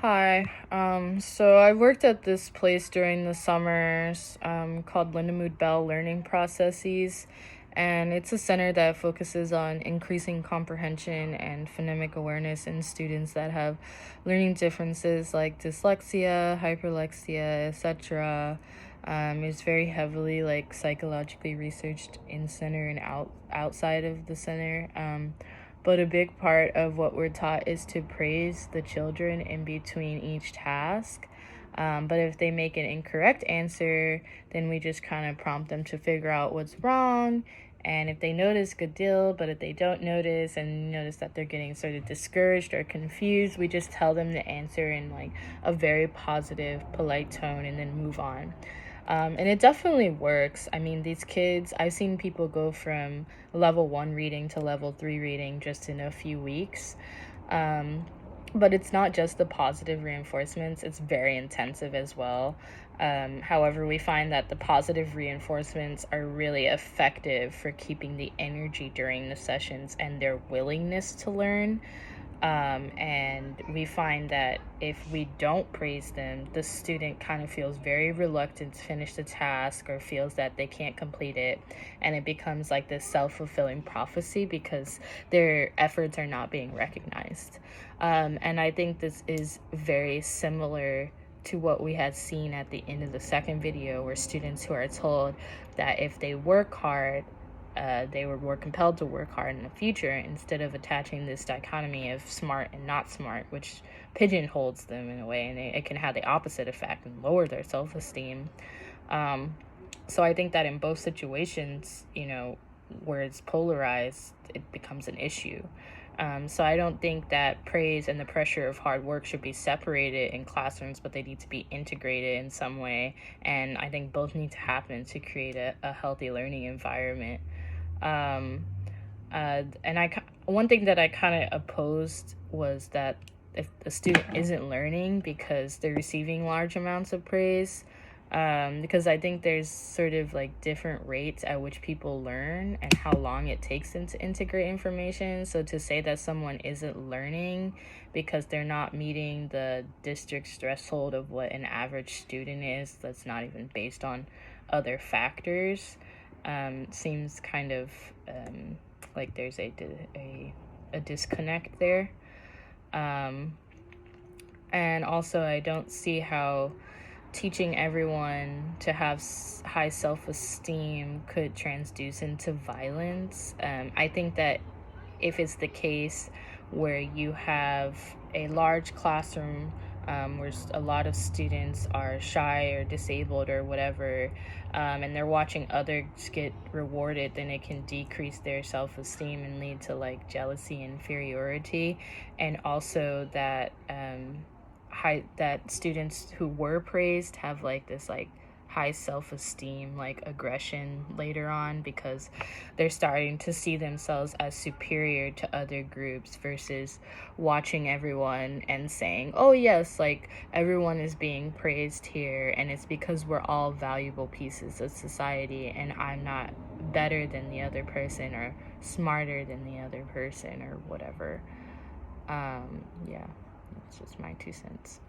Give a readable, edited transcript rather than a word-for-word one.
Hi. So I worked at this place during the summers, called Lindemood Bell Learning Processes, and it's a center that focuses on increasing comprehension and phonemic awareness in students that have learning differences like dyslexia, hyperlexia, etc. It's very heavily psychologically researched in center and outside of the center. But a big part of what we're taught is to praise the children in between each task. But if they make an incorrect answer, then we just kind of prompt them to figure out what's wrong. And if they notice, good deal. But if they don't notice and notice that they're getting sort of discouraged or confused, we just tell them the answer in like a very positive, polite tone and then move on. And it definitely works. I mean, these kids, I've seen people go from level 1 reading to level 3 reading just in a few weeks. Um, but it's not just the positive reinforcements, it's very intensive as well. However, we find that the positive reinforcements are really effective for keeping the energy during the sessions and their willingness to learn. And we find that if we don't praise them, the student kind of feels very reluctant to finish the task or feels that they can't complete it. And it becomes like this self-fulfilling prophecy because their efforts are not being recognized. And I think this is very similar to what we had seen at the end of the second video, where students who are told that if they work hard, they were more compelled to work hard in the future instead of attaching this dichotomy of smart and not smart, which pigeonholes them in a way, and it can have the opposite effect and lower their self-esteem. So I think that in both situations, where it's polarized, it becomes an issue. So I don't think that praise and the pressure of hard work should be separated in classrooms, but they need to be integrated in some way. And I think both need to happen to create a healthy learning environment. Um, one thing that I kind of opposed was that if a student isn't learning because they're receiving large amounts of praise, because I think there's sort of like different rates at which people learn and how long it takes them to integrate information. So to say that someone isn't learning because they're not meeting the district's threshold of what an average student is, that's not even based on other factors, seems kind of like there's a disconnect there. And also, I don't see how teaching everyone to have high self-esteem could transduce into violence. I think that if it's the case where you have a large classroom, where a lot of students are shy or disabled or whatever, and they're watching others get rewarded, then it can decrease their self-esteem and lead to like jealousy and inferiority. And also that that students who were praised have like this like high self-esteem, like aggression later on, because they're starting to see themselves as superior to other groups versus watching everyone and saying, oh yes, like everyone is being praised here and it's because we're all valuable pieces of society and I'm not better than the other person or smarter than the other person or whatever. Yeah, it's just my 2 cents.